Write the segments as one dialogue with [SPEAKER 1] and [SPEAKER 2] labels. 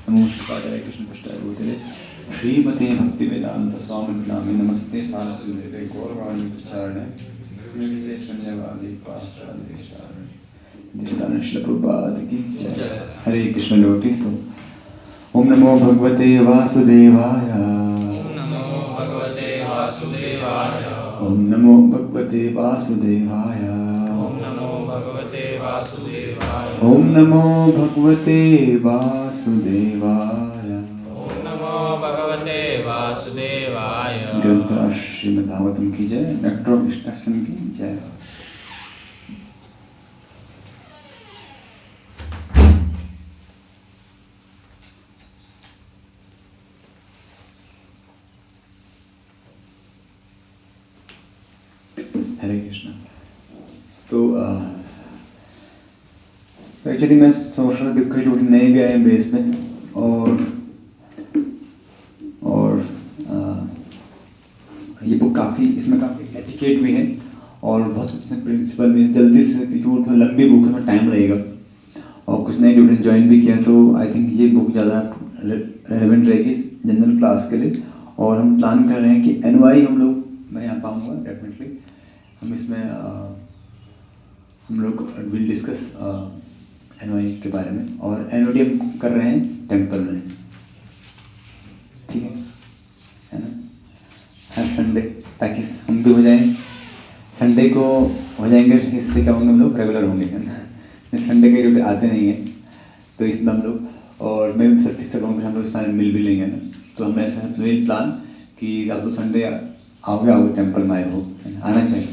[SPEAKER 1] नमो श्रीपादाय कृष्ण पृष्ठाय भूतले श्रीमते भक्ति वेदांत स्वामी नामे नमस्ते सारस्वते गौरवाणी प्रचारणे विशेषण्यवादी पाश्चादेशारणे देवदान श्रील प्रभुपाद की जय। हरे कृष्ण लोटिस तो ओम नमो भगवते वासुदेवाय।
[SPEAKER 2] ओम नमो भगवते वासुदेवाय।
[SPEAKER 1] ओम नमो भगवते वासुदेवाय।
[SPEAKER 2] ओम नमो भगवते वासुदेवाय।
[SPEAKER 1] ओम नमो भगवते वासुदेवाय।
[SPEAKER 2] ओम नमो भगवते वासुदेवाय।
[SPEAKER 1] ग्रंथ श्रीमद् भागवतम की जय। डॉक्टर विष्णु की जय। हरे कृष्ण। तो एक्चुअली मैं सोच रहा था कुछ लोग नए भी आए बेस में और ये बुक काफ़ी इसमें काफ़ी एटिकेट भी है और बहुत कुछ प्रिंसिपल भी है। जल्दी से क्योंकि वो थोड़ा लंबी बुक है में टाइम लगेगा और कुछ नए स्टूडेंट ज्वाइन भी किया तो आई थिंक ये बुक ज़्यादा रेलेवेंट रहेगी जनरल क्लास के लिए। और हम प्लान कर रहे हैं कि एनवाई हम लोग मैं यहाँ पाऊँगा डेफिनेटली हम इसमें हम लोग विल डिस्कस एनवाई के बारे में और एनओडी हम कर रहे हैं टेम्पल में, ठीक है ना, हर संडे ताकि हम भी हो जाएं। संडे को हो जाएंगे इससे क्या होंगे हम लोग रेगुलर होंगे, है ना। संडे के ड्यूटी आते नहीं हैं तो इसमें हम लोग और मैं भी फिक्स करूँगा हम लोग इस टाइम मिल भी लेंगे ना। तो हमने ऐसा प्लान कि आप लोग संडे आओगे टेम्पल में आए हो, आना चाहिए।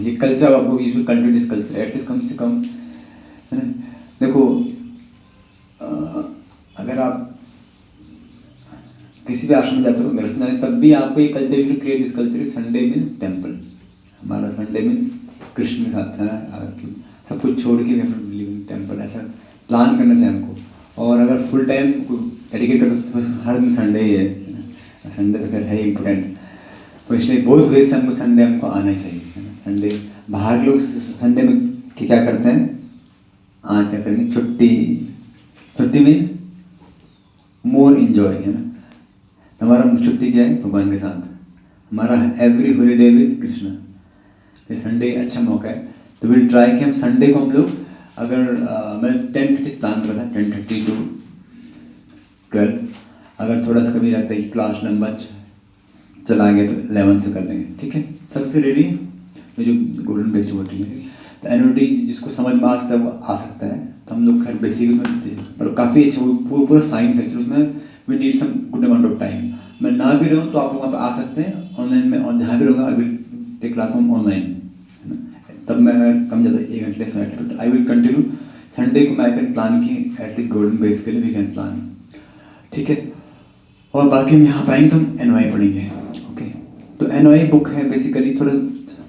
[SPEAKER 1] ये कल्चर आपको you should continue this culture at least कम से कम, है ना। देखो अगर आप किसी भी आश्रम में जाते हो घर से तब भी आपको ये culture you should create this culture. Sunday means temple, हमारा संडे मीन्स कृष्ण के साथ, है ना। सब कुछ छोड़ के लिविंग टेम्पल ऐसा प्लान करना चाहिए हमको। और अगर फुल टाइम डेडिकेट कर तो हर दिन संडे ही है ना। संडे तो फिर है इम्पोर्टेंट, तो इसलिए बहुत वजह से हमको संडे हमको आना चाहिए, है ना। संडे बाहर लोग संडे में क्या करते हैं, आज क्या करेंगे, छुट्टी मीन्स मोर इन्जॉय, है ना। हमारा छुट्टी क्या है, भगवान के साथ। हमारा एवरी हॉलीडे विद कृष्णा। ये संडे अच्छा मौका है तो विल ट्राई कि हम संडे को हम लोग अगर मैं 10:30 प्लान करा था 10:30 to 12। अगर थोड़ा सा कभी रहता है कि क्लास लंबा चला गया तो 11 से कर लेंगे, ठीक है। सबसे रेडी तो जो गोल्डन बेस्ट वोटिंग है तो एनओडी जिसको समझ में आ सकता है वो आ सकता है। तो हम लोग खैर बेसिक और काफ़ी अच्छा वो पूरा साइंस है उसमें we need some good amount of time. मैं ना भी रहूँ तो आप लोग वहाँ पर आ सकते हैं ऑनलाइन में, और जहाँ भी रहूँगा I will take class from online, है ना। तब मैं कम ज़्यादा 1 घंटे less I will continue. Sunday को मैं कैन प्लान की एटलीस्ट गोल्डन बेस के लिए वी कैन प्लान, ठीक है। और बाकी हम यहाँ पाएंगे तो हम एनवाई पढ़ेंगे, ओके। तो एनवाई बुक है बेसिकली थोड़ा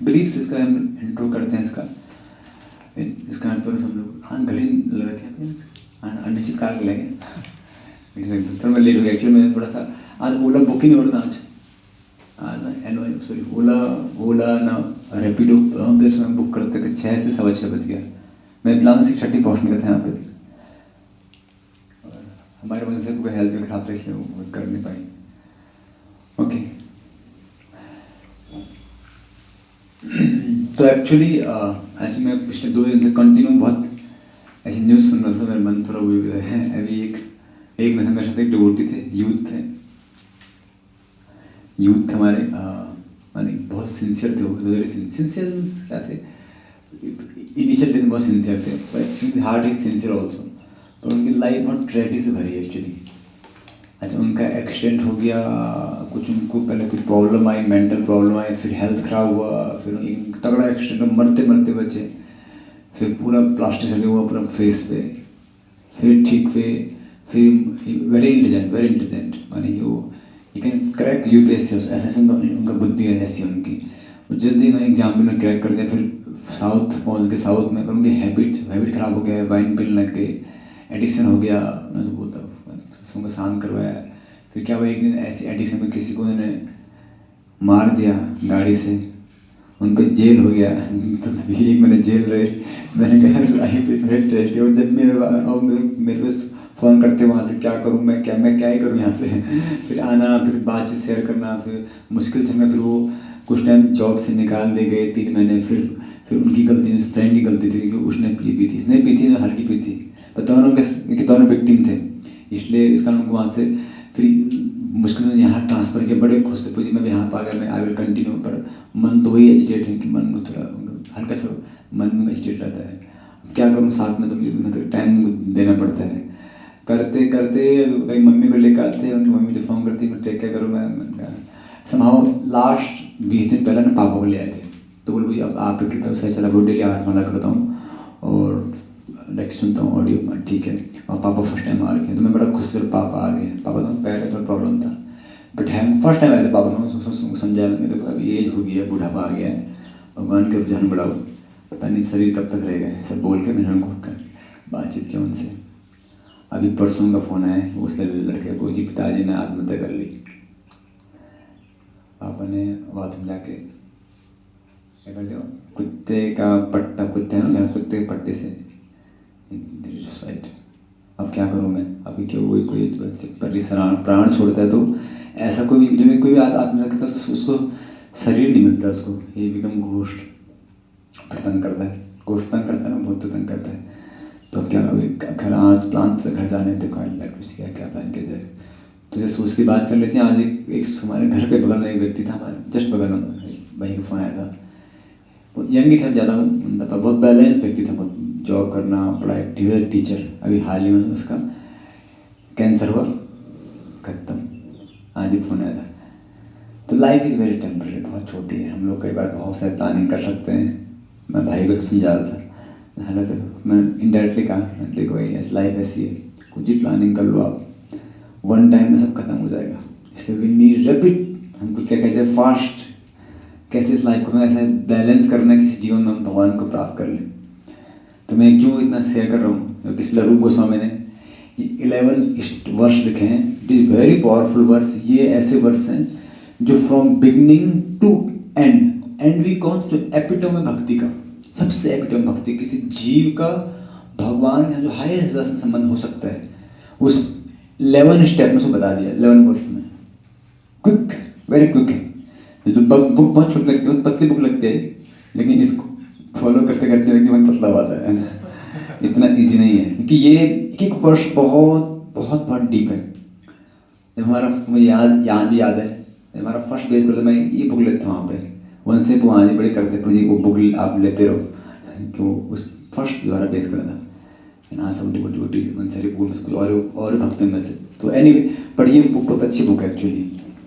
[SPEAKER 1] बिलीव्स इसका हम इंट्रो करते हैं इसका थोड़ा हम लोग हाँ गले लगा हाँ अनिश्चित काल के लेंगे थोड़ा मैं लेट हो गया एक्चुअली। मैं थोड़ा सा आज ओला बुक ही नहीं होता आज ना एनवाई सॉरी ओला ना रैपिडो में बुक करते थे 6 से 6:15 बज गया। मैं प्लान 6:30 पहुँचने का था यहाँ पे, हमारे वजह से कोई हेल्थ भी खराब था इसलिए वो कर नहीं पाई, ओके। तो एक्चुअली आज मैं पिछले 2 दिन से कंटिन्यू बहुत ऐसी न्यूज़ सुन रहा था, मेरा मन थोड़ा वो है। अभी एक मेरे साथ एक डिवोटी थे, यूथ हमारे माने बहुत सिंसियर थे, वो वेरी सिंसियर क्या थे, इनिशियल दिन बहुत सिंसियर थे but heart is sincere also. और उनकी लाइफ बहुत ट्रेजेडी से भरी है एक्चुअली। अच्छा उनका एक्सीडेंट हो गया, कुछ उनको पहले कुछ प्रॉब्लम आई, मेंटल प्रॉब्लम आई, फिर हेल्थ खराब हुआ, फिर एक तगड़ा एक्सीडेंट मरते बचे, फिर पूरा प्लास्टिक चले हुआ पूरा फेस पे, फिर ठीक हुए, फिर वेरी इंटेलिजेंट माने कि वो यू कैन क्रैक यूपीएससी ऐसा उनका बुद्धि है ऐसी उनकी। जल्दी में एग्जाम में क्रैक कर दिया, फिर साउथ पहुँच गए। साउथ में उनकी हैबिट ख़राब हो गया, वाइन पीने लग गए, एडिक्शन हो गया। मैं तो बोलता उसको शांत करवाया। फिर क्या हुआ एक दिन ऐसी एडिक्शन में किसी को उन्होंने मार दिया गाड़ी से, उनको जेल हो गया तो 1 महीने जेल रहे। मैंने कहा लाइफ इज वेरी ट्रेजिक। और जब मेरे को फ़ोन करते वहाँ से, क्या करूँ मैं क्या ही करूँ यहाँ से फिर आना, फिर बातचीत शेयर करना, फिर मुश्किल समय, फिर वो कुछ टाइम जॉब से निकाल दे गए 3 महीने। फिर उनकी गलती, फ्रेंड की गलती थी कि उसने पी थी, इसने पी थी, हल्की पी थी, पर दोनों विक्टिम थे, इसलिए इस कारण उनको वहाँ से फिर मुश्किल में यहाँ ट्रांसफ़र किया। बड़े खुश थे, पूछे मैं यहाँ पर आ गया, मैं आई विल कंटिन्यू, पर मन तो वही एजिटेट है कि मन में थोड़ा हल्का सा मन में एजिटेट रहता है। क्या करूँ, साथ में तो मतलब टाइम देना पड़ता है। करते करते कहीं मम्मी को लेकर आते, उनकी मम्मी जो फ़ोन करती है, टेक क्या करूँ मैं समहाउ लास्ट 20 दिन पहले ना पापा को ले आए थे, तो बोले भैया अब आप कृपया सही चला, वो डेली 8 घंटा करता हूँ और नेक्स्ट सुनता हूँ ऑडियो, ठीक है। और पापा फर्स्ट टाइम आ रखे हैं, तो मैं बड़ा खुश जब पापा आ गए। पापा तो पहले तो प्रॉब्लम था, बट है फर्स्ट टाइम ऐसे पापा ने समझाया, मैंने देखो अभी एज हो गई है, बुढ़ापा आ गया है, भगवान के रुझान बढ़ाओ, पता नहीं शरीर कब तक रहेगा, सब बोल के मैंने उनको बातचीत किया उनसे। अभी परसों का फ़ोन आया, उस लड़के को, जी पिताजी ने आत्महत्या कर ली। पापा ने बाथरूम जाके क्या कर दिया, कुत्ते का पट्टा, कुत्ते हैं ना, कुत्ते के पट्टे से सुसाइड। अब क्या करूँ मैं, अभी क्यों कोई प्राण छोड़ता है तो ऐसा कोई भी, जब कोई भी आत्महत्या करता है उसको शरीर नहीं मिलता, उसको ये बिकम घोस्ट, तंग करता है, घोस्ट तंग करता है ना, बहुत तंग करता है। तो क्या अभी घर, आज प्लान से घर जाने, देखो क्या प्लान किया जाए। तो जैसे उसकी बात चल रही थी, आज एक हमारे घर के बगल में एक व्यक्ति था, हमारे जस्ट बगल में भाई का फ़ोन आया था। वो यंग ही था, ज़्यादा बहुत बैलेंस व्यक्ति था, बहुत जॉब करना, बड़ा एक्टिव है, टीचर। अभी हाल ही में उसका कैंसर हुआ, खत्म, आज ही फ़ोन आया था। तो लाइफ इज़ वेरी टेम्पररी, बहुत छोटी है, हम लोग कई बार बहुत सारे प्लानिंग कर सकते हैं। मैं भाई को समझा रहा था, हालांकि मैं इनडायरेक्टली कहा, देखो भाई लाइफ ऐसी है, कुछ ही प्लानिंग कर लो आप, वन टाइम में सब खत्म हो जाएगा। इसलिए वी नीड रैपिड, हमको क्या कहते हैं, फास्ट, कैसे इस लाइफ को मैं ऐसा बैलेंस करना है किसी जीवन में हम भगवान को प्राप्त कर लें। तो मैं क्यों इतना शेयर कर रहा हूँ, इसलिए रूप गोस्वामी ने 11 वर्ष लिखे हैं, it is very powerful verse. ये ऐसे वर्ष हैं जो फ्रॉम बिगनिंग टू एंड भी कौन, जो एपिटोम है भक्ति का, सबसे एपिटोम भक्ति, किसी जीव का भगवान का जो हाईएस्ट संबंध हो सकता है, उस 11 स्टेप में उसको बता दिया, 11 वर्ष में, क्विक, वेरी क्विक है। जो बुक बहुत छोटी लगती है, पतली बुक लगती है, लेकिन इसको फॉलो करते करते व्यक्ति मन पतला होता है ना, इतना इजी नहीं है, क्योंकि ये एक वर्ष बहुत बहुत बहुत डीप है। जब हमारा, मुझे याद भी याद है, हमारा फर्स्ट बेच करते, मैं ये बुक लेता हूँ वहाँ पे, वन से वहाँ जी बड़े करते प्रभु जी, वो बुक आप लेते रहो, क्यों उस फर्स्ट जो हमारा बेच कर था ना, सब डिवोटी वन सारी बुक में कुछ और भक्तों में से। तो एनीवे, बट ये बुक बहुत अच्छी बुक है एक्चुअली,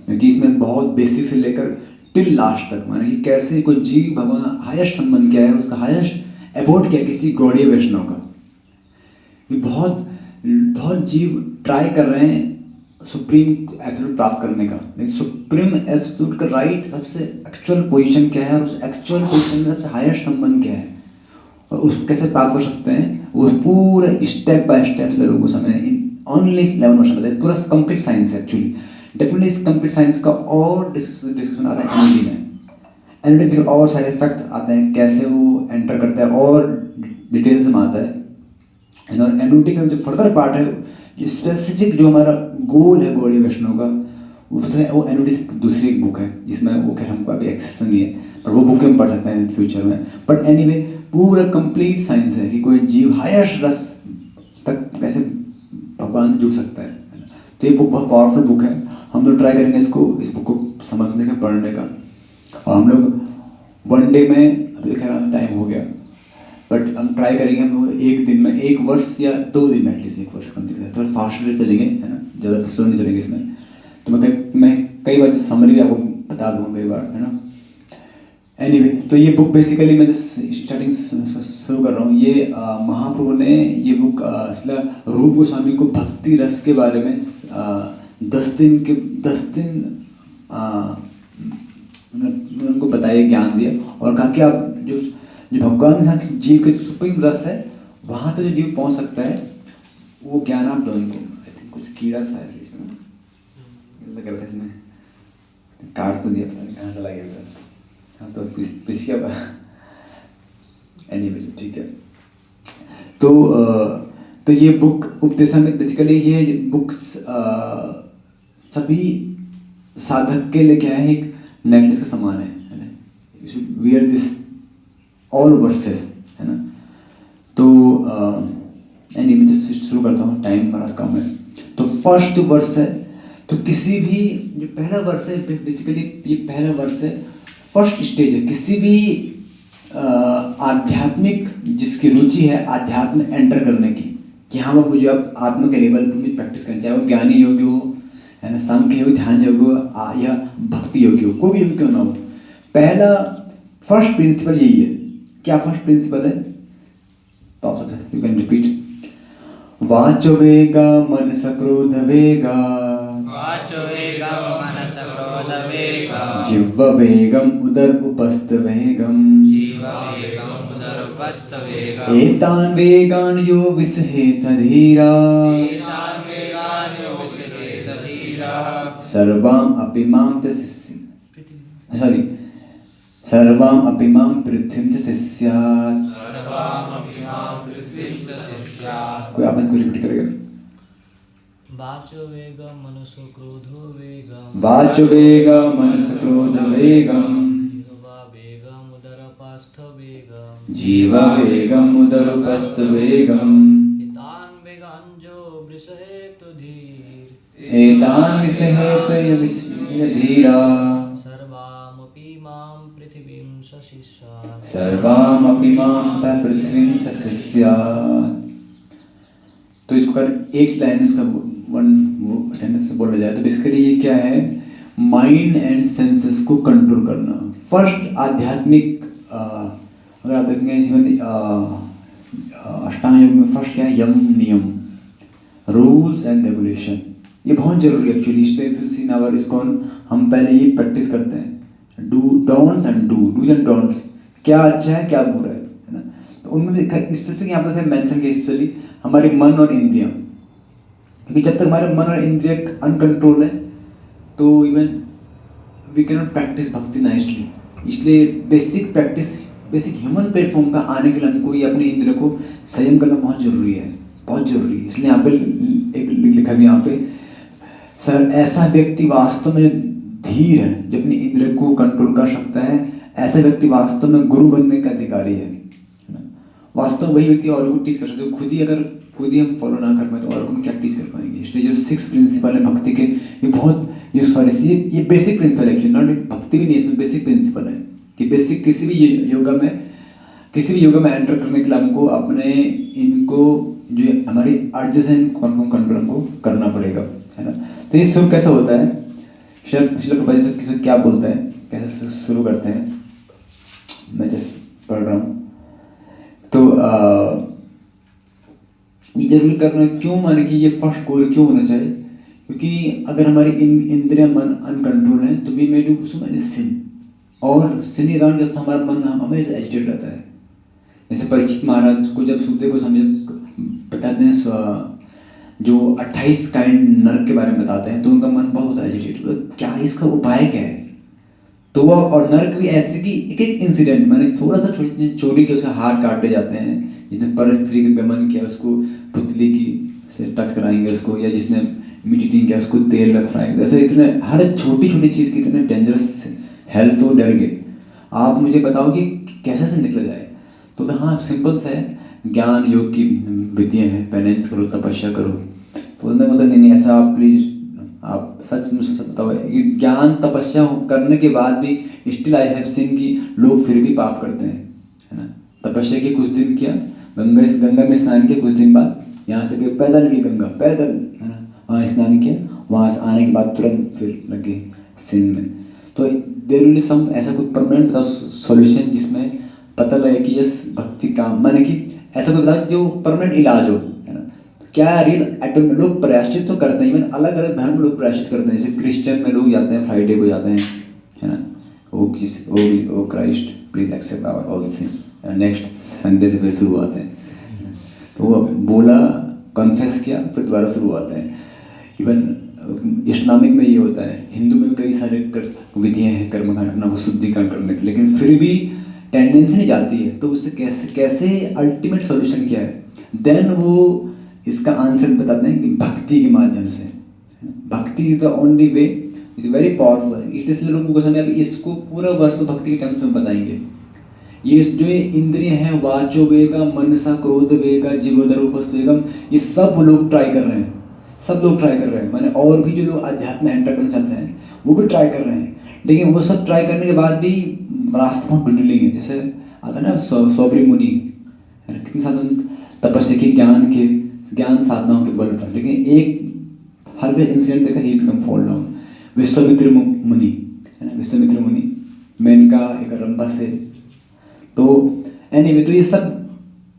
[SPEAKER 1] क्योंकि इसमें बहुत बेसिक से लेकर टिल लास्ट तक, माने कि कैसे कोई जीव भगवान हाईएस्ट संबंध क्या है, उसका हाईएस्ट एबोर्ड क्या है किसी गौड़ीय वैष्णव का। कि बहुत बहुत जीव ट्राई कर रहे हैं सुप्रीम एब्सोल्यूट प्राप्त करने का, लेकिन सुप्रीम एब्सोल्यूट का राइट सबसे एक्चुअल पोजीशन क्या है, और उस एक्चुअल पोजीशन में सबसे हाईएस्ट संबंध क्या है, और उसको कैसे प्राप्त कर सकते हैं, वो पूरे स्टेप बाय स्टेप लोगों को समझना है। ओनली 11 वर्ष बताए, पूरा कंप्लीट साइंस है एक्चुअली। डेफिनेटली इस कंप्लीट साइंस का और डिस्कशन आता है एनर्जी में, एनर्जी के और सारे इफेक्ट आते हैं, कैसे वो एंटर करता है, और डिटेल्स में आता है। और एनर्जी का जो फर्दर पार्ट है, स्पेसिफिक जो हमारा गोल है गौड़ी वैष्णव का, वो पता है, वो एनर्जी दूसरी एक बुक है जिसमें वो खैर हमको अभी एक्सेस नहीं है, पर वो बुक हम पढ़ सकते हैं फ्यूचर में। बट एनीवे, पूरा कंप्लीट साइंस है कि कोई जीव हाईएस्ट रस तक कैसे भगवान से जुड़ सकता है। तो ये बुक बहुत पावरफुल बुक है, हम लोग ट्राई करेंगे इस बुक को समझने का, पढ़ने का। और हम लोग वन डे में, अभी खैर टाइम हो गया, बट हम ट्राई करेंगे, हम लोग एक दिन में 1 वर्ष या 2 दिन में एटलीस्ट 1 वर्ष कंप्लीट करें, थोड़ा फास्ट वे चलेंगे, है ना, ज़्यादा स्लो नहीं चलेंगे इसमें। तो मैं कई बार समरी भी आपको बता दूँगा कई बार, है ना। एनीवे, तो ये बुक बेसिकली मैं स्टार्टिंग शुरू कर रहा हूँ। ये महाप्रभु ने ये बुक रूप गोस्वामी को भक्ति रस के बारे में 10 दिन उनको बताया, ज्ञान दिया, और कहा कि आप जो भगवान के साथ जीव के सुप्रीम रस है, वहाँ तो जो जीव पहुँच सकता है, वो ज्ञान आप दो उनको। आई थिंक कुछ कीड़ा था ऐसे इसमें, लग रहा था इसमें, काट तो दिया, पता नहीं कहाँ चला गया। तो पिसिया एनीवे ठीक है। तो ये बुक उपदेशामृत बेसिकली ये बुक्स सभी साधक के लिए क्या है, एक नेकलेस का समान है ना। You should wear this all versus, है ना। तो एनीवे जस्ट शुरू करता हूँ, टाइम बड़ा कम है। तो फर्स्ट जो वर्स है, तो किसी भी जो पहला वर्स है बेसिकली ये पहला वर्स है, फर्स्ट स्टेज है किसी भी आध्यात्मिक जिसकी रुचि है आध्यात्म में एंटर करने की, कि हाँ वो मुझे अब आत्मा के लेवल पर भी प्रैक्टिस करना, चाहे वो ज्ञानी योग हो, है ना, सांख्य योग, ध्यान योग हो या भक्ति योग हो, कोई भी योग क्यों ना हो, पहला फर्स्ट प्रिंसिपल यही है। क्या फर्स्ट प्रिंसिपल है? तो आप सब यू कैन रिपीट। वाचो वेगा मनस क्रोध वेगा,
[SPEAKER 2] वाचो वेगम मनस क्रोध वेगम,
[SPEAKER 1] जिह्व वेगम उदर उपस्थ वेगम,
[SPEAKER 2] जीव वेगम उदर उपस्थ वेगम,
[SPEAKER 1] एतान वेगान यो विसहेत धीरा,
[SPEAKER 2] एतान वेगान यो विसहेत धीरः,
[SPEAKER 1] सर्वाम अपि मां च सर्वाम अपि मां पृथ्वीं च शिष्यात्।
[SPEAKER 2] सर्वामपि मां पृथ्वीं च शिष्यात्।
[SPEAKER 1] कोई आपने को रिपीट करेगा?
[SPEAKER 3] वाचो वेगम मनसो क्रोधो वेगम,
[SPEAKER 1] वाचो वेगा मनस क्रोध वेगम,
[SPEAKER 3] जिह्वा वेगम उदरपास्थ वेगम,
[SPEAKER 1] जीवा वेगम उदरपस्थ वेगम,
[SPEAKER 3] एतान वेगान जो वृषहेतु धीर,
[SPEAKER 1] एतान विसहेत धीरा,
[SPEAKER 3] सर्वामपि मां पृथिवीं सशिष्यात्।
[SPEAKER 1] सर्वामपि मां पृथ्वीं च शिष्यात्। तो इसको कर एक लाइन उसका वन सेंटेंस से बोला जाए तो बेसिकली ये क्या है, माइंड एंड सेंसेस को कंट्रोल करना। फर्स्ट आध्यात्मिक अगर आप देखेंगे जीवन अष्टांग योग में फर्स्ट क्या है, यम नियम, रूल्स एंड रेगुलेशन। ये बहुत जरूरी है actually. Spiritual in our ISKCON हम पहले ये प्रैक्टिस करते हैं, डूज एंड डोंट्स, क्या अच्छा है क्या बुरा है ना। तो उनमें स्पेसिफिक यहाँ पर मेंशन किया स्पेशली हमारे मन और इंद्रियां, क्योंकि जब तक हमारे मन और इंद्रिय अनकंट्रोल है तो even we can not practice भक्ति नाइसली। इसलिए basic practice, basic human platform पर आने के लिए हमको ये अपने इंद्रिय को संयम करना बहुत जरूरी है, बहुत जरूरी है। इसलिए यहाँ पे एक लिखा भी यहाँ पे, सर ऐसा व्यक्ति वास्तव में धीर है जो अपने इंद्रिय को कंट्रोल कर सकता है, ऐसा व्यक्ति वास्तव में गुरु बनने का अधिकारी है। वास्तव में वही व्यक्ति और को टीच कर सकते हो। खुद ही हम फॉलो ना कर पाए तो और को हम क्या टीच कर पाएंगे। इसलिए जो 6 प्रिंसिपल है भक्ति के, ये बहुत ये बेसिक प्रिंसिपल है एक्चुअली, नॉट भक्ति भी नहीं, इसमें बेसिक प्रिंसिपल है कि बेसिक किसी भी योगा में एंटर करने के लिए हमको अपने इनको जो हमारी अर्ज से कंट्रोल हमको करना पड़ेगा, है ना। तो ये शुरू कैसे होता है, पिछले प्रोफेसर क्या बोलते हैं, कैसे शुरू करते हैं, मैं जस्ट पढ़ रहा हूँ। तो ये जरूर करना क्यों, माने कि ये फर्स्ट गोल क्यों होना चाहिए, क्योंकि अगर हमारी इंद्रिया मन अनकंट्रोल है तो we may do so many sin, और सिन के कारण जब हमारा मन हमेशा एजिटेट रहता है। जैसे परीक्षित महाराज को जब सुखदेव को समझ बताते हैं जो 28 काइंड नरक के बारे में बताते हैं तो उनका मन बहुत एजिटेट होता है, क्या इसका उपाय क्या है। तो वो और नरक भी ऐसे कि एक इंसिडेंट, मैंने थोड़ा सा चोरी के उसका हाथ काटे जाते हैं, जिसने पर स्त्री का गमन किया उसको पुतली की से टच कराएंगे उसको, या जिसने मीटिंग किया उसको तेल में फ्राई, ऐसे इतने हर छोटी छोटी चीज़ की इतने डेंजरस हेल्थ तो डर गए। आप मुझे बताओ कि कैसे से निकला जाए। तो हाँ सिंपल सा है, ज्ञान योग की विधियाँ हैं, पेनेंस करो, तपस्या करो। तो उन्होंने बोला नहीं ऐसा आप प्लीज आप सच बताओ, ज्ञान तपस्या करने के बाद भी स्टिल आई हैव सीन कि लोग फिर भी पाप करते हैं, है ना। तपस्या की कुछ दिन किया, गंगा में स्नान किया, कुछ दिन बाद यहाँ से पैदल की गंगा पैदल, है ना, वहाँ स्नान किया, वहाँ से आने के बाद तुरंत फिर लगे सिन में। तो देयर विल बी सम ऐसा कुछ परमानेंट बताओ सॉल्यूशन जिसमें पता लगे कि यस भक्ति काम, माने कि ऐसा कोई बताओ जो परमानेंट इलाज हो, है ना। क्या रियल एटम में लोग प्रायश्चित तो करते हैं, इवन अलग अलग धर्म लोग प्रायश्चित करते हैं। जैसे क्रिश्चियन में लोग जाते हैं फ्राइडे को जाते हैं, है ना, O Christ please accept our all sin, next Sunday से फिर शुरू आते हैं। तो वो बोला, कन्फेस किया, फिर दोबारा शुरू आते हैं। इवन इस्लामिक में ये होता है, हिंदू में भी कई सारे विधियाँ हैं कर्मकांड अपना को शुद्धिकरण करने की, लेकिन फिर भी टेंडेंसी नहीं जाती है। तो उससे कैसे कैसे अल्टीमेट सॉल्यूशन क्या है? देन वो इसका आंसर बताते हैं कि भक्ति के माध्यम से। भक्ति is the only way, is very powerful. इसलिए लोगों को समझ अभी इसको पूरा वर्ष भक्ति के टर्म्स में बताएंगे। ये जो ये इंद्रिय हैं, वाचो वेगा, मनसा, क्रोध वेगा, जीवोदरूपस्थ वेगम, ये सब लोग ट्राई कर रहे हैं, सब लोग ट्राई कर रहे हैं। मैंने और भी जो लोग अध्यात्म एंटर करना चाहते हैं वो भी ट्राई कर रहे हैं, लेकिन वो सब ट्राई करने के बाद भी रास्ता बहुत ढूंढ लेंगे। जैसे आता है ना सौबरी मुनि, कितने साधन तपस्या की, ज्ञान साधनाओं के बल पर, लेकिन एक हर भी इंसिडेंट देखा, he become fall down. Vishwamitra मुनि है ना, विश्वामित्र मुनि, मेनका एक रंभा से। तो एनीवे, तो ये सब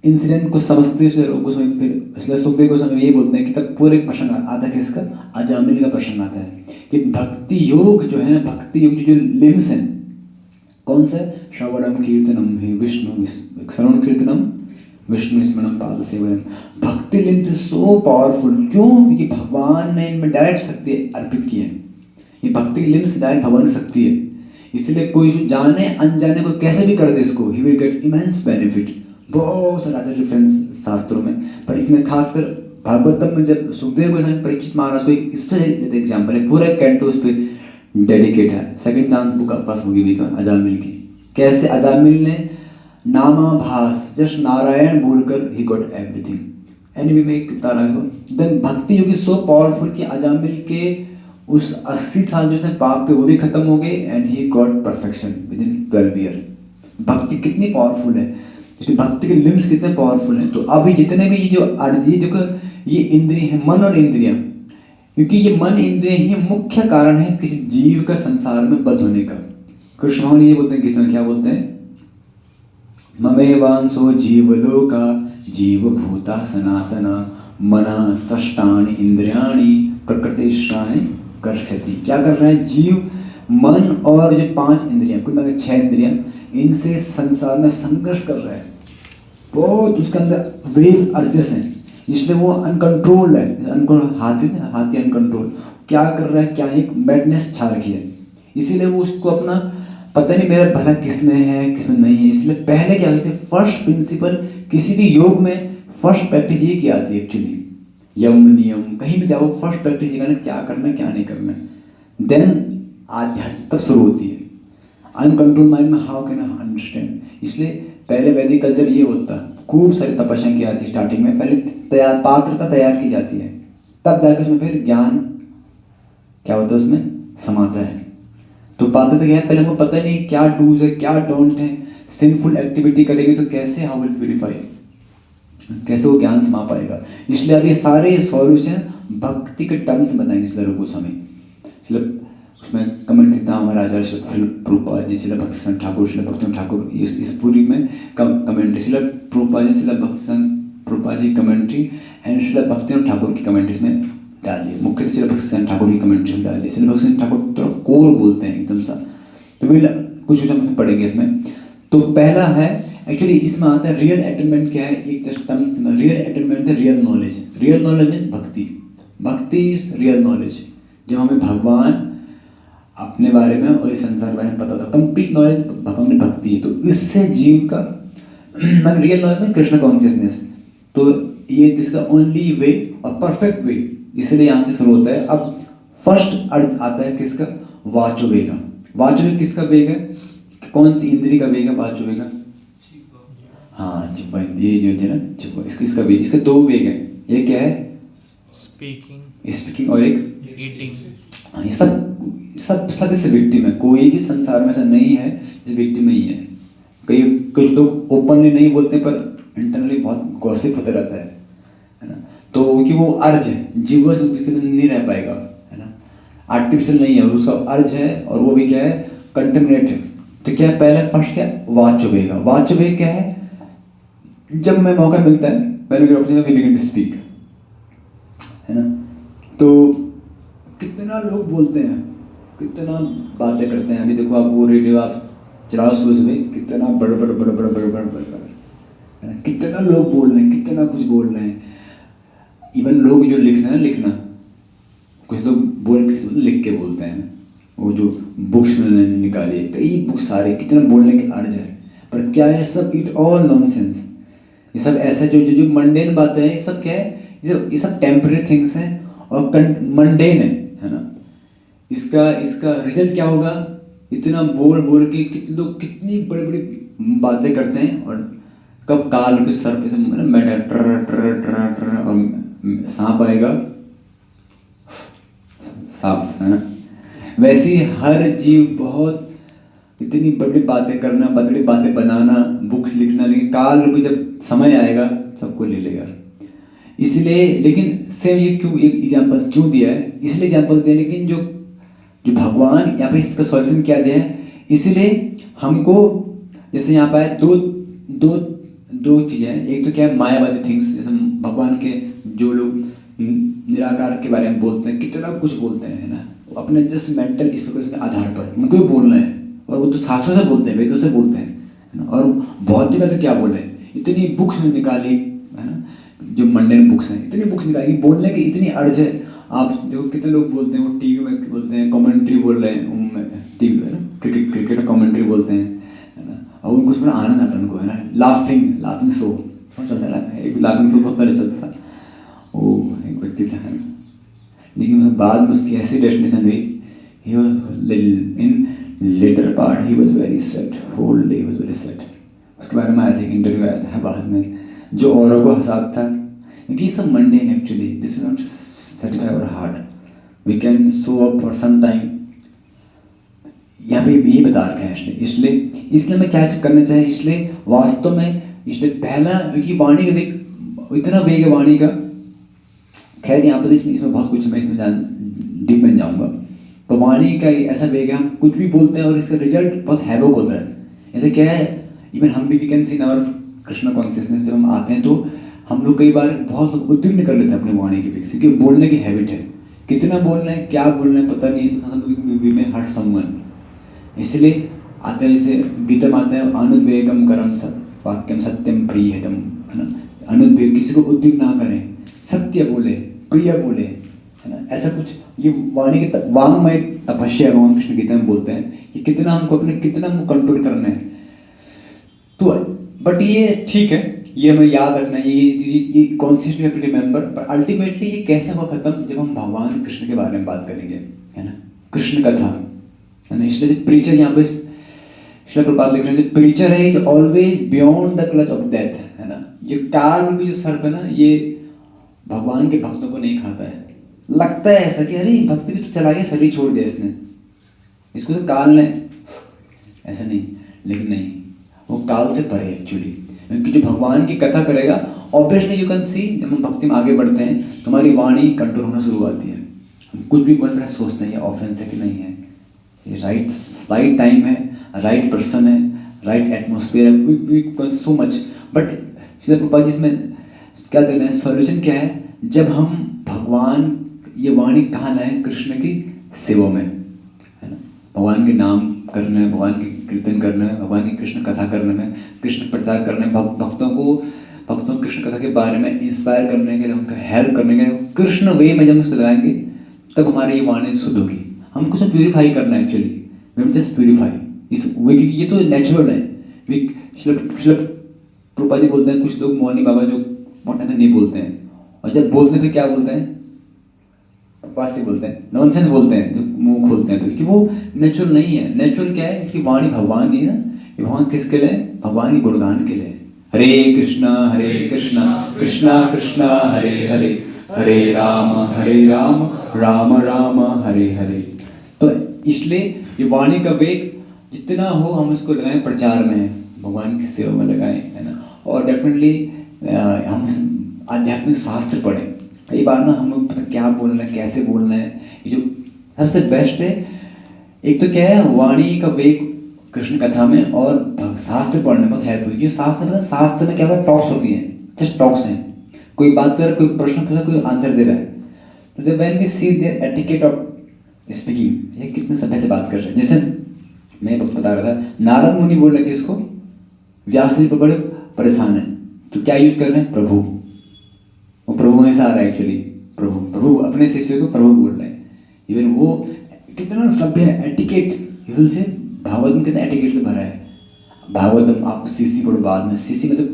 [SPEAKER 1] इंसिडेंट को समझते हुए लोग उसमें फिर इसलिए सुखदेव को समय ये बोलते हैं कि तब पूरे प्रश्न आता है किसका, अजामिल का प्रश्न आता है कि भक्ति योग जो है ना, भक्ति योग जो लिम्स हैं कौन से, श्रवणम कीर्तनम ही विष्णु, श्रवण कीर्तनम विष्णु स्मरणम पाद सेवनम। भक्ति लिम्स सो पावरफुल, क्यों? क्योंकि भगवान ने इनमें डायरेक्ट शक्ति अर्पित की है। ये भक्ति लिम्स डायरेक्ट भगवान शक्ति है, इसलिए कोई जो जाने अनजाने को कैसे भी कर दे इसको, he will get immense benefit. बहुत सारे अदर रेफरेंस शास्त्रों में, पर इसमें खासकर भागवतम में जब सुखदेव गोस्वामी परीक्षित महाराज को एक इस तरह एग्जाम्पल है, पूरा कैंटो उस पर डेडिकेट है। सेकंड चांस बुक आपके पास होगी भी का अजामिल की, कैसे अजामिल ने नामाभास जस्ट नारायण बोलकर ही गॉट एवरीथिंग। एनीवे मैं एक बता रहा हूँ, देन भक्ति योगी सो पावरफुल कि अजामिल के उस 80 साल जो थे पाप पे वो भी खत्म हो गए, and he got perfection with in 12 year. भक्ति कितनी पावरफुल है, भक्ति के लिम्स कितने पावरफुल हैं। तो अभी जितने भी ये जो अर्जी देखो, ये इंद्रिय है, मन और इंद्रियां, क्योंकि ये मन इंद्रिय ही मुख्य कारण है किसी जीव का संसार में बद्ध होने का। कृष्ण भगवान ये बोलते हैं गीता में, क्या बोलते हैं, ममेवांसो जीवलोका जीव भूता सनातना मना षष्टानि इंद्रियाणि प्रकृतिश्राणि कर्षति। क्या कर रहा है जीव, मन और जो 5 इंद्रियां, कुल मिलाकर 6 इंद्रियां, इनसे संसार में संघर्ष कर रहा है। बहुत उसके अंदर वेव अर्जेस हैं, इसलिए वो अनकंट्रोल्ड है। हाथी अनकंट्रोल क्या कर रहा है, क्या एक मैडनेस छा रखी है, इसीलिए वो उसको अपना पता नहीं मेरा भला किसमें है किसमें नहीं है। इसलिए पहले क्या होती है, फर्स्ट प्रिंसिपल किसी भी योग में फर्स्ट प्रैक्टिस ये की आती है एक्चुअली, यम नियम, कहीं भी जाओ फर्स्ट प्रैक्टिस ये करना, क्या करना क्या नहीं करना, देन आध्यात्म तब शुरू होती है। अनकंट्रोल माइंड में हाउ कैन आई अंडरस्टैंड। इसलिए पहले वैदिक कल्चर ये होता, खूब सारी तपस्या की आती है स्टार्टिंग में, पहले पात्रता तैयार की जाती है, तब जाकर उसमें फिर ज्ञान क्या होता है उसमें समाता है। तो पात्रता क्या है, पहले हमको पता नहीं क्या डूज है क्या डोंट है, सिंफुल एक्टिविटी करेंगे तो कैसे, हाउ विल प्यूरिफाई, कैसे वो ज्ञान समा पाएगा। इसलिए अभी सारे सॉल्यूशन भक्ति के टर्म्स बताएंगे इसलिए लोगों समय। इसलिए उसमें कमेंट देता हमारे आचार्य श्री प्रभुपाद जी, श्रील भक्तिसिंह ठाकुर, श्रील भक्तिसिंह ठाकुर, इस पूरी में commentary, Srila Prabhupada ji, Srila Bhaktisingh Prabhupada ji commentary and Srila Bhaktisingh Thakur की कमेंट्री इसमें डाल दी। मुख्य श्रील भक्तिसिंह ठाकुर की कमेंट्री डाल दी। श्रील भक्तिसिंह ठाकुर तो कोर बोलते हैं एकदम सा, तो भी कुछ हम पढ़ेंगे इसमें। तो पहला है एक्चुअली इसमें आता है रियल अटेनमेंट क्या है, एक जस्ट टर्म रियल अटेनमेंट है, real knowledge. Real knowledge mean भक्ति, भक्ति इज रियल नॉलेज। जब हमें भगवान अपने बारे में और इस संसार के बारे में पता होता है, कंप्लीट नॉलेज भगवान में भक्ति है। तो इससे जीव का मैं रियल नॉलेज में कृष्ण कॉन्शियसनेस, तो ये दिस द ओनली वे और परफेक्ट वे, इसलिए यहाँ से शुरू होता है। अब फर्स्ट अर्थ आता है किसका, वाचो वेगा। वाचो वेग किसका वेग है, कौन सी इंद्री का वेग है वाचो वेगा, हाँ जिह्वा, ये जो है ना जिह्वा, इसका वेग, इसके 2 वेग है, एक क्या है स्पीकिंग और एक
[SPEAKER 3] ईटिंग।
[SPEAKER 1] हाँ, ये सब इससे विक्टिम है, कोई भी संसार में ऐसा नहीं है जो विक्टिम नहीं है। कुछ लोग ओपनली नहीं बोलते पर इंटरनली बहुत गॉसिप होता रहता है ना। तो कि वो अर्ज है, जीव नहीं रह पाएगा, है ना, आर्टिफिशियल नहीं है, उसका अर्ज है और वो भी क्या है कंटेमिनेट है। तो क्या है पहले फर्स्ट क्या है वाच वेगा। वाच वेग क्या है, जब मैं मौका मिलता है पहले बिगिन टू स्पीक, है ना। तो कितना लोग बोलते हैं, कितना बातें करते हैं। अभी देखो आप वो रेडियो आप चलाओ सुबह सुबह, कितना बड़े है ना, कितना लोग बोल रहे हैं, कितना कुछ बोल रहे हैं। इवन लोग जो लिख रहे हैं लिखना, कुछ लोग लिख के बोलते हैं, वो जो बुक्स उन्होंने निकाली है, कई बुक्स सारे, कितना बोलने के अर्ज है, पर क्या है सब, इट ऑल नॉनसेंस। ये सब ऐसा जो जो जो मंडेन बातें हैं, ये सब क्या है, ये सब टेम्पररी थिंग्स हैं और मंडेन है ना। इसका रिजल्ट क्या होगा, इतना बोल बोल के कितने लोग कितनी बड़ी बड़ी बातें करते हैं, और कब काल के सर पे से बैठा ट्र ट्र ट्र ट्र और सांप आएगा, सांप है ना। वैसे ही हर जीव बहुत इतनी बड़ी बातें करना, बड़ी बातें बनाना, बुक्स लिखना, लेकिन काल भी जब समय आएगा सबको ले लेगा। इसलिए लेकिन सेम ये क्यों एक एग्जाम्पल क्यों दिया है, इसलिए एग्जाम्पल दिया, लेकिन जो भगवान यहाँ पे इसका सॉल्यूशन क्या दिया है, इसलिए हमको जैसे यहाँ पर दो चीज़ें हैं। एक तो क्या है मायावादी थिंग्स, जैसे भगवान के जो लोग निराकार के बारे में बोलते हैं, कितना कुछ बोलते हैं, है ना, वो अपने जस्ट मेंटल स्पेसिफिकेशन के आधार पर उनको ही बोलना है, और वो तो शास्त्रों से बोलते हैं, वेदों से बोलते हैं, है ना। और बौद्धिक का तो क्या बोले, इतनी बुक्स निकाली, है ना, जो मंडेन बुक्स हैं, इतनी बुक्स निकाली, बोलने की इतनी अर्ज है। आप देखो कितने लोग बोलते हैं, वो टीवी में बोलते हैं, कमेंट्री बोल रहे हैं, टीवी में ना क्रिकेट में कमेंट्री बोलते हैं, है ना, और उनको उसमें आनंद आता है उनको, है ना, लाफिंग शो चलता है, एक लाफिंग शो बहुत पहले चलता था, वो एक व्यक्ति था, है ना, लेकिन उसके बाद में उसकी ऐसी डेस्टिनेशन हुई, in later part he was very sad, whole day was very sad. उसके बारे में आया था एक इंटरव्यू आया था बाद में, जो औरों को हंसाता था, क्योंकि सब mundane actually, this will not satisfy our heart, we can show up for some time। यहाँ पे यही बता रखा है इसलिए हमें क्या करना चाहिए, इसलिए वास्तव में, इसलिए पहला, क्योंकि वाणी का वेग इतना वेग है वाणी का, खैर यहाँ पर इसमें बहुत कुछ, मैं इसमें डीप में जाऊँगा, तो वाणी का ऐसा वेग है, हम कुछ भी बोलते हैं और इसका रिजल्ट बहुत हैवक होता है। ऐसे क्या है, इवन हम भी we can see in our Krishna consciousness, जब हम आते हैं तो हम लोग कई बार बहुत लोग उद्विग्न कर लेते हैं अपने वाणी के विषय, क्योंकि बोलने की हैबिट है, कितना बोलना है, क्या बोलना है पता नहीं, तो हम वी में हर्ट समवन। इसलिए आते हैं, जैसे गीता में आता है, अनुद्वेगम करम वाक्यम सत्यम प्रियतम, है ना, अनुद्वेग, किसी को उद्विग्न ना करें, सत्य बोले, प्रिय बोले, है ना, ऐसा कुछ, ये वाणी की वांगमय तपस्या, भगवान कृष्ण गीता में बोलते हैं, ये कितना हमको कंट्रोल करना है। तो बट ये ठीक है, ये हमें याद रखना है, ये कॉन्शियसली हैव टू रिमेंबर, पर अल्टीमेटली ये कैसे हुआ खत्म, जब हम भगवान कृष्ण के बारे में बात करेंगे, है ना, कृष्ण कथा, है ना। इसलिए प्रीचर यहाँ पे श्रील प्रभुपाद लिख रहे हैं, प्रीचर है is always beyond the clutch of death, है ना। ये काल भी जो सर्प है ना, ये भगवान के भक्तों को नहीं खाता है। लगता है ऐसा कि अरे भक्ति भी तो चला गया, शरीर छोड़ दिया इसने, इसको तो काल ने, ऐसा नहीं, लेकिन नहीं, वो काल से परे एक्चुअली, क्योंकि जो भगवान की कथा करेगा, ऑब्वियसली यू कैन सी, जब हम भक्ति में आगे बढ़ते हैं तो हमारी वाणी कंट्रोल होना शुरू होती है, हम कुछ भी मन में सोचते हैं ये ऑफेंस है कि नहीं है, ये राइट टाइम है, राइट पर्सन है, राइट एटमोसफियर है, we so much. But Srila Prabhupada ji इसमें क्या देना है, सॉल्यूशन क्या है, जब हम भगवान ये वाणी कहाँ लाएं, कृष्ण की सेवा में, है ना, भगवान के नाम करने में, भगवान के कीर्तन करने में, भगवान की कृष्ण कथा करने में, कृष्ण प्रचार करने में, भक्तों को कृष्ण कथा के बारे में इंस्पायर करने के लिए, उनका हेल्प करने के लिए, कृष्ण वे में जब इसको लगाएंगे तब हमारी ये वाणी शुद्ध होगी। हमको सब प्यूरीफाई करना है एक्चुअली, वी जस्ट प्यूरीफाई इस वे, क्योंकि ये तो नेचुरल है। श्रील प्रभुपाद जी बोलते हैं, कुछ लोग मौनी बाबा जो बहुत नहीं बोलते हैं, और जब बोलते हैं तो क्या बोलते हैं, बकवास ही बोलते हैं, नॉनसेंस बोलते हैं, जब मुंह खोलते हैं तो, क्योंकि वो नेचुरल नहीं है। नेचुरल क्या है कि वाणी भगवान की है, ये भगवान किसके लिए, भगवान के गुणगान के लिए। हरे कृष्णा कृष्णा कृष्णा हरे हरे, हरे राम राम राम हरे हरे। तो इसलिए ये वाणी का वेग जितना हो हम उसको लगाएं प्रचार में, भगवान की सेवा में लगाएं, है ना। और डेफिनेटली हम आध्यात्मिक शास्त्र पढ़ें। कई बार ना हम लोग पता क्या बोलना है, कैसे बोलना है, ये जो सबसे बेस्ट है, एक तो क्या है वाणी का वेग कृष्ण कथा में, और शास्त्र पढ़ने में बहुत हेल्प हुई। शास्त्र में क्या होता है, टॉक्स होती हैं, जस्ट टॉक्स हैं, कोई बात कर, कोई प्रश्न पूछा, कोई आंसर दे रहा है, तो जब when we see their etiquette of speaking, ये कितने सभ्य से बात कर रहे हैं। जैसे मैं बता रहा था, नारद मुनि बोल रहे किसको, व्यास जी बड़े परेशान है, तो क्या यूज कर रहे हैं, प्रभु। वो प्रभु में से आ रहा है एक्चुअली, प्रभु अपने शिष्य को प्रभु बोल रहे हैं। इवन वो कितना सभ्य है, एटिकेट। यू से भागवत में कितना एटिकेट से भरा है। भागवतम आप सीसी पढ़ो बाद में, सीसी में तो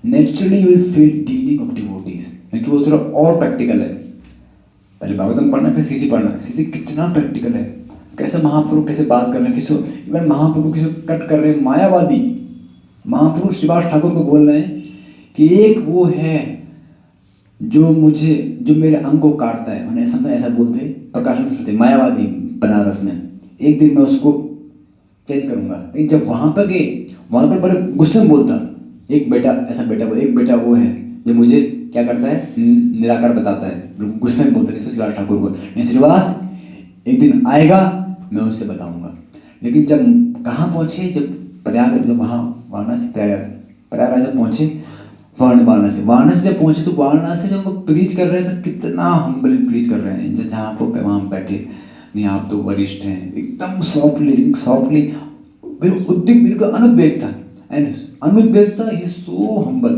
[SPEAKER 1] naturally you will feel dealing of devotees, क्योंकि वो थोड़ा और प्रैक्टिकल है। पहले भागवतम पढ़ना फिर सीसी पढ़ना। सीसी कितना प्रैक्टिकल है, कैसे महाप्रभु कैसे बात कर रहे हैं, किसी इवन महाप्रभु किसी कट कर रहे हैं, मायावादी महाप्रभु श्रीवास ठाकुर को बोल रहे हैं कि एक वो है जो मेरे अंग को काटता है, मैंने ऐसा बोलते प्रकाशन से मायावादी बनारस में, एक दिन मैं उसको चेंज करूंगा। लेकिन जब वहां पर गए, वहां पर बड़े गुस्से में बोलता, एक बेटा वो है जो मुझे क्या करता है, निराकार बताता है, गुस्से में बोलता है श्रीवास ठाकुर को। नहीं श्रीवास, एक दिन आएगा मैं उससे बताऊंगा। लेकिन जब कहाँ पहुंचे, जब प्रयाग, जब वहाँ वाराणसी प्रयागराज जब पहुंचे, वाराणसी जब पहुंचे तो वाराणसी जब वो प्रीच कर रहे हैं तो कितना हम्बल प्रीच कर रहे हैं। जहाँ पर वहाँ बैठे, नहीं आप तो वरिष्ठ हैं, एकदम सॉफ्टली बिल्कुल अनुद्वेगता, एंड अनुद्वेगता ही so humble,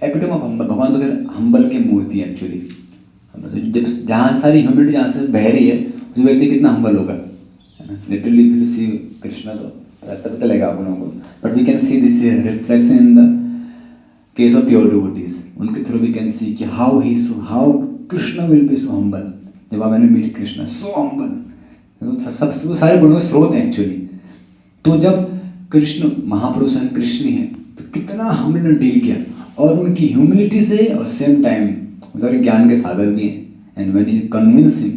[SPEAKER 1] epitome of humble. भगवान तो हम्बल की मूर्ति है एक्चुअली। जब जहाँ सारी ह्यूमिलिटी जहाँ से बह रही है, उस व्यक्ति कितना हम्बल होगा, है ना। लिटरली फिर सी कृष्णा तो पता लगेगा आप लोगों को, but we can see this reflection in the case of pure devotees. उनके थ्रू वी कैन सी कि how Krishna will be so humble. जब आप मैंने मीट कृष्णा सो हम्बल, तो सब सारे गुणों के स्रोत हैं एक्चुअली। तो जब कृष्ण महाप्रभु स्वयं कृष्ण है तो कितना हमने डील किया, और उनकी ह्यूमिलिटी से, और सेम टाइम उधर ज्ञान के सागर भी हैं, and when you convince him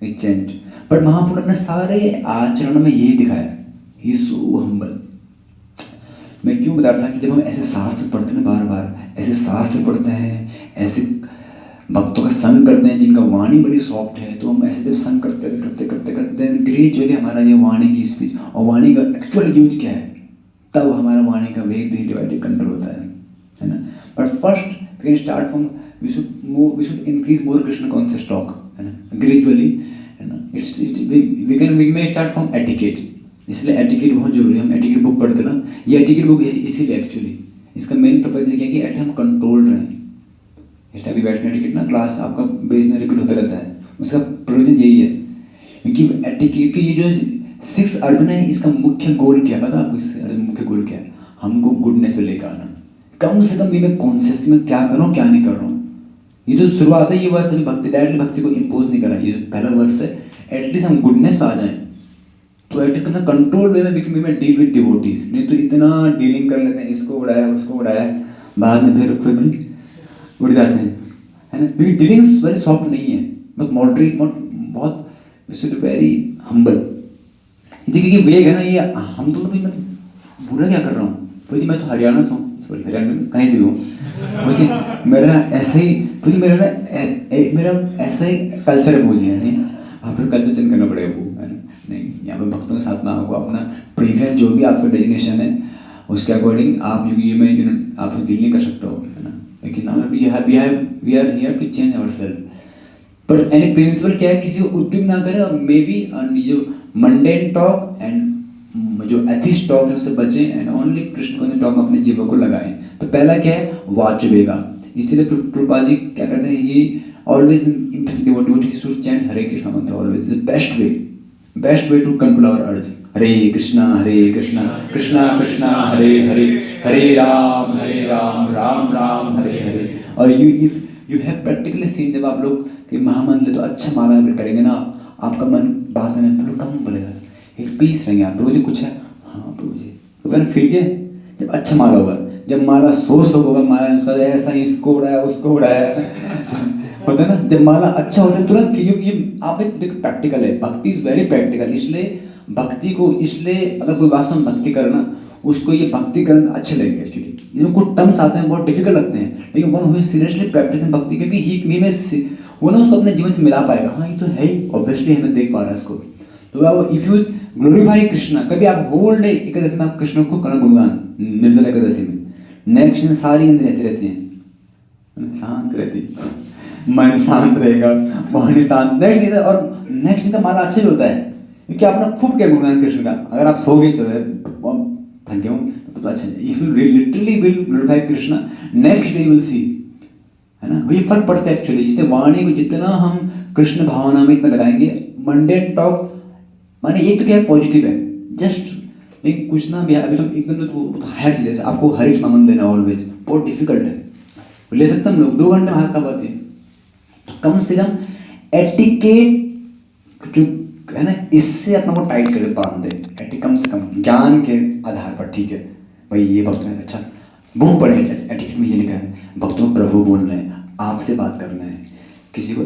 [SPEAKER 1] he change. But Mahaprabhu ने सारे आचरण में यही दिखाया, ही सो हम्बल। मैं क्यों बता रहा था कि जब हम ऐसे शास्त्र पढ़ते हैं, बार बार ऐसे शास्त्र पढ़ते हैं, ऐसे भक्तों का संग करते हैं जिनका वाणी बड़ी सॉफ्ट है, तो हम ऐसे जब संग करते ग्रेजुअली हमारा ये वाणी की स्पीच और वाणी का एक्चुअल यूज क्या है, तब हमारा वाणी का वेग धीरे डिवाइडेड कंट्रोल होता है ना। But first we can start from, we should increase more Krishna conscious talk, है ना, ग्रेजुअली, है ना। We may start from etiquette, इसलिए एटिकेट बहुत जरूरी है। हम एटिकेट बुक पढ़ते ना, ये एटिकेट बुक इसीलिए एक्चुअली इसका मेन पर्पज ये है कि एट हम कंट्रोल रहें। इसलिए अभी बैठने एटिकेट ना क्लास आपका बेस में रिपीट होता रहता है, उसका प्रयोजन यही है। क्योंकि एटिकेट की ये जो 6 अर्जुन है, इसका मुख्य गोल क्या है पता है आपको? इसका मुख्य गोल क्या है? हमको गुडनेस पे लेकर आना। कम से कम ये मैं कॉन्शियस में क्या कर रहा हूँ क्या नहीं कर रहा हूँ। ये जो शुरुआत है, ये वर्ष अभी भक्ति डायरेक्टली भक्ति को इम्पोज नहीं कर रहा है, ये जो पहला वर्ष है, एटलीस्ट हम गुडनेस पे आ जाएं, तो एटलीस्ट कम कंट्रोल वे में डील विद डिवोटीज। नहीं तो इतना डीलिंग कर लेते हैं, इसको उड़ाया उसको उड़ाया, बाद में फिर खुद भी उड़ जाते हैं, है ना। क्योंकि डीलिंग्स वेरी सॉफ्ट नहीं है, बहुत मॉडरेट, बहुत वेरी हम्बल। देखिए कि वेग है ना, ये हम तो मैं बुरा क्या कर रहा हूँ, बोलिए मैं तो हरियाणा से हूँ, सॉरी हरियाणा में कहीं से हूँ, बोलिए मेरा ऐसा ही, बोलिए मेरा ऐसा ही कल्चर है, बोलिए नहीं आप फिर कल्चर चेंज करना पड़ेगा वो, है ना। नहीं, यहाँ पे भक्तों के साथ में आपको अपना प्रीवियस जो भी आपका डेजिग्नेशन है उसके अकॉर्डिंग आप ये में आप डील नहीं कर सकते हो, है ना। लेकिन we are here to change ourselves. But any principle क्या है, किसी को उद्योग ना करें, मे बी जो मंडेन टॉक एंड जो एथिस्ट टॉक है उससे बचें, एंड ओनली कृष्ण को टॉक अपने जीवन को लगाएं। तो पहला क्या है, वाचवेगा। इसीलिए प्रभुपाद जी क्या कहते हैं, ये always impress devotees should chant Hare Krishna mantra always, is best way to control our urge. Hare Krishna Krishna Krishna Hare Hare, हरे राम राम राम हरे हरे। और यू हैव प्रैक्टिकली सीन, जब आप लोग कि महामंत्र तो अच्छा माला करेंगे ना, आपका मन बात करने में कम बोलेगा, एक पीस रहेंगे आप। प्रभु जी कुछ है, हाँ प्रभु जी, तो मैंने फील किया जब अच्छा माला होगा, जब माला सो होगा, माला उसका ऐसा इसको उड़ाया उसको उड़ाया होता है ना। जब माला अच्छा होता है तुरंत फील, ये आप एक देखो प्रैक्टिकल है, भक्ति इज वेरी प्रैक्टिकल। इसलिए भक्ति को, इसलिए अगर कोई वास्तव में भक्ति करना, उसको ये भक्ति करना अच्छे लगेगा एक्चुअली। इसमें कुछ टर्म्स आते हैं बहुत डिफिकल्ट लगते हैं, लेकिन वन हु सीरियसली प्रैक्टिसिंग भक्ति, क्योंकि ही में वो ना उसको अपने जीवन से मिला पाएगा। हाँ ये तो है ही, ऑब्वियसली हमें देख पा रहा है इसको। तो इफ यू ग्लोरीफाई कृष्णा, कभी आप होल डे एकादशी में आप कृष्ण को करना गुणगान, निर्जल एकादशी में, नेक्स्ट दिन सारी इंद्रियां ऐसी रहती हैं, शांत रहती है, मन शांत रहेगा, वाणी शांत। नेक्स्ट दिन और नेक्स्ट दिन का माला अच्छा भी होता है, क्योंकि आपने खूब किया गुणगान कृष्ण का। अगर आप सो गए तो थक गए तो अच्छा, if you literally will glorify Krishna, next day you will see, है ना। वही फर्क पड़ता है एक्चुअली। इसलिए वाणी को जितना हम कृष्ण भावना में इतना लगाएंगे, मंडेन टॉक माने एक तो क्या है पॉजिटिव है, जस्ट लेकिन कुछ ना भी अभी तो एकदम तो हायर चीज़ है, आपको हर एक सामान देना ऑलवेज बहुत डिफिकल्ट है, ले सकते हम लोग 2 घंटे में हाथ का बात है। तो कम से कम एटिकेट जो है ना, इससे अपना को टाइट कर बांध दे, एटिक कम से कम ज्ञान के आधार पर, ठीक है भाई ये भक्त में अच्छा वो पढ़े, एटिकेट में ये लिखा है भक्तों प्रभु बोलना है, आपसे बात करना है, किसी को